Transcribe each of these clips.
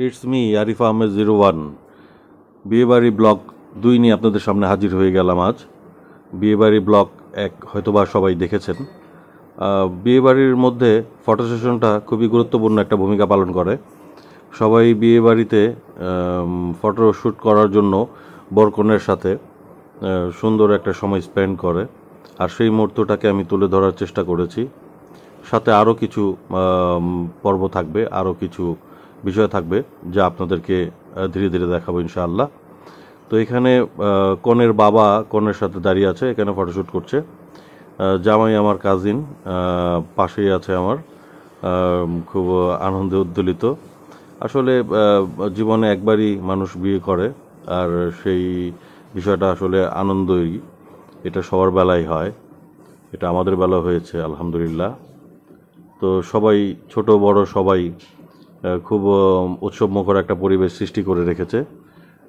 It's me Arif Ahmed 01 বিয়েবাড়ি blog 2 নিয়ে আপনাদের সামনে হাজির হয়ে গেলাম আজ। বিয়েবাড়ি ব্লগ 1 হয়তোবা সবাই দেখেছেন। বিয়েবাড়ির মধ্যে ফটো সেশনটা খুবই গুরুত্বপূর্ণ একটা ভূমিকা পালন করে। সবাই বিয়েবাড়িতে ফটো শ্যুট করার জন্য বরকনের সাথে সুন্দর একটা সময় স্পেন্ড করে, আর সেই মুহূর্তটাকে আমি তুলে ধরার চেষ্টা করেছি। সাথে আরও কিছু পর্ব থাকবে, আরও কিছু বিষয় থাকবে যা আপনাদেরকে ধীরে ধীরে দেখাবো ইনশাআল্লাহ। তো এখানে কনের বাবা কনের সাথে দাঁড়িয়ে আছে, এখানে ফটোশ্যুট করছে। জামাই আমার কাজিন পাশেই আছে আমার, খুব আনন্দে উদ্দোলিত। আসলে জীবনে একবারই মানুষ বিয়ে করে, আর সেই বিষয়টা আসলে আনন্দই। এটা সবার বেলায় হয়, এটা আমাদের বেলা হয়েছে আলহামদুলিল্লাহ। তো সবাই ছোট বড় সবাই খুব উৎসবমুখর একটা পরিবেশ সৃষ্টি করে রেখেছে,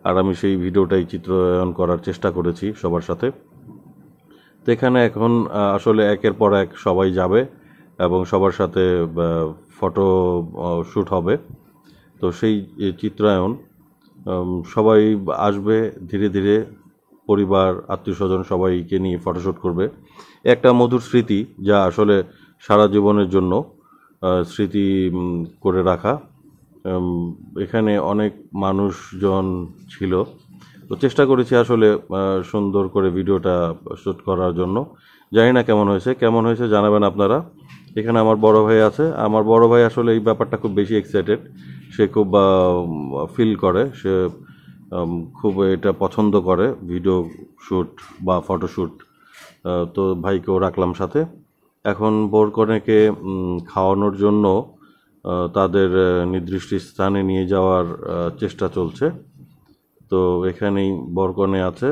আর আমি সেই ভিডিওটাই চিত্রায়ন করার চেষ্টা করেছি সবার সাথে। তো এখানে এখন আসলে একের পর এক সবাই যাবে এবং সবার সাথে ফটো শ্যুট হবে। তো সেই চিত্রায়ন সবাই আসবে ধীরে ধীরে, পরিবার আত্মীয়স্বজন সবাইকে নিয়ে ফটোশ্যুট করবে। একটা মধুর স্মৃতি যা আসলে সারা জীবনের জন্য স্মৃতি করে রাখা। এখানে অনেক মানুষজন ছিল, তো চেষ্টা করেছি আসলে সুন্দর করে ভিডিওটা শ্যুট করার জন্য। জানি না কেমন হয়েছে জানাবেন আপনারা। এখানে আমার বড় ভাই আছে। আমার বড় ভাই আসলে এই ব্যাপারটা খুব বেশি এক্সাইটেড, সে খুব ফিল করে, সে খুব এটা পছন্দ করে ভিডিও শ্যুট বা ফটোশ্যুট। তো ভাইকেও রাখলাম সাথে। এখন বরকনেকে খাওয়ানোর জন্য তাদের নির্দিষ্ট স্থানে নিয়ে যাওয়ার চেষ্টা চলছে। তো এখানেই বরকনে আছে,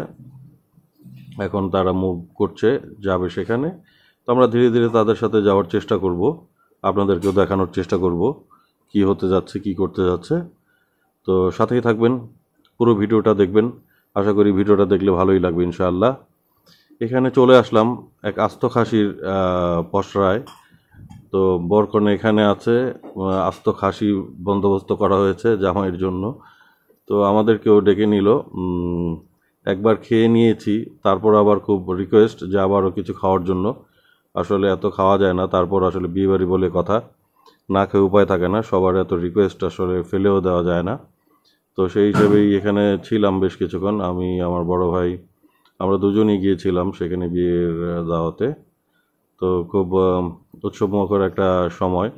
এখন তারা মুভ করছে, যাবে সেখানে। তো আমরা ধীরে ধীরে তাদের সাথে যাওয়ার চেষ্টা করব, আপনাদেরকেও দেখানোর চেষ্টা করব কি হতে যাচ্ছে, কি করতে যাচ্ছে। তো সাথেই থাকবেন, পুরো ভিডিওটা দেখবেন। আশা করি ভিডিওটা দেখলে ভালোই লাগবে ইনশাআল্লাহ। এখানে চলে আসলাম এক আস্ত খাসির পসরায়। তো বরকনে এখানে আছে, আস্ত খাসি বন্দোবস্ত করা হয়েছে জামাইয়ের জন্য। তো আমাদেরকেও ডেকে নিল। একবার খেয়ে নিয়েছি, তারপর আবার খুব রিকোয়েস্ট যে আবারও কিছু খাওয়ার জন্য। আসলে এত খাওয়া যায় না, তারপর আসলে বিয়েবাড়ি বলে কথা, না খেয়ে উপায় থাকে না, সবার এত রিকোয়েস্ট আসলে ফেলেও দেওয়া যায় না। তো সেই হিসেবেই এখানে ছিলাম বেশ কিছুক্ষণ, আমি আমার বড় ভাই, আমরা দুজনেই গিয়েছিলাম সেখানে বিয়ের দাওয়াতে। তো খুব উৎসবমুখর একটা সময়,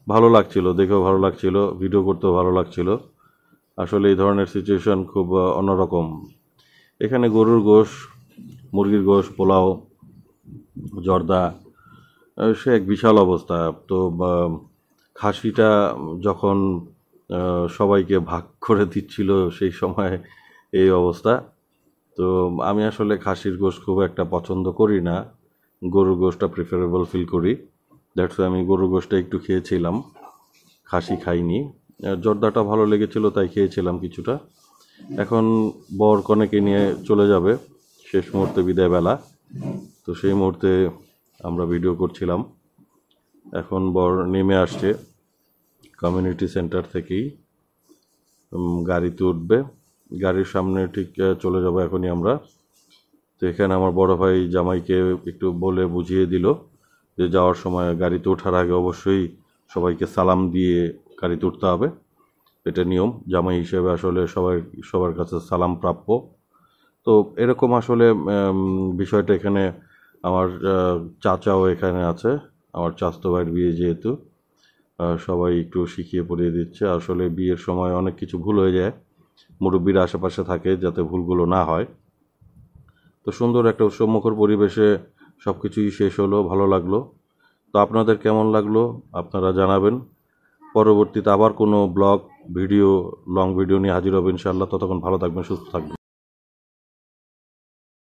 ভালো লাগছিল, দেখেও ভালো লাগছিল, ভিডিও করতেও ভালো লাগছিল। আসলে এই ধরনের সিচুয়েশন খুব অন্যরকম। এখানে গরুর গোশ, মুরগির গোশ, পোলাও, জর্দা, সে এক বিশাল অবস্থা। তো খাসিটা যখন সবাইকে ভাগ করে দিচ্ছিল সেই সময় এই অবস্থা। তো আমি আসলে খাসির গোশ খুব একটা পছন্দ করি না, গরুর গোশটা প্রিফারেবল ফিল করি। দ্যাটস আমি গরুর গোশটা একটু খেয়েছিলাম, খাসি খাইনি। জর্দাটা ভালো লেগেছিল তাই খেয়েছিলাম কিছুটা। এখন বর কনেকে নিয়ে চলে যাবে, শেষ মুহূর্তে বিদায় বেলা। তো সেই মুহূর্তে আমরা ভিডিও করছিলাম। এখন বর নেমে আসছে কমিউনিটি সেন্টার থেকেই, গাড়িতে উঠবে, গাড়ির সামনে ঠিক চলে যাব এখনই আমরা। তো এখানে আমার বড় ভাই জামাইকে একটু বলে বুঝিয়ে দিল যে যাওয়ার সময় গাড়িতে ওঠার আগে অবশ্যই সবাইকে সালাম দিয়ে গাড়িতে উঠতে হবে, এটা নিয়ম। জামাই হিসেবে আসলে সবার কাছে সালাম প্রাপ্য। তো এরকম আসলে বিষয়টা এখানে আমার চাচাও এখানে আছে, আমার চাচাতো ভাইয়ের বিয়ে যেহেতু, সবাই একটু শিখিয়ে পড়িয়ে দিচ্ছে। আসলে বিয়ের সময় অনেক কিছু ভুল হয়ে যায়, মুরব্বীরা আশেপাশে থাকে যাতে ভুলগুলো না হয়। তো সুন্দর একটা উৎসবমুখর পরিবেশে সব কিছুই শেষ হলো, ভালো লাগলো। তো আপনাদের কেমন লাগলো আপনারা জানাবেন। পরবর্তীতে আবার কোনো ব্লগ ভিডিও, লং ভিডিও নিয়ে হাজির হবে ইনশাআল্লাহ। ততক্ষণ ভালো থাকবেন, সুস্থ থাকবেন।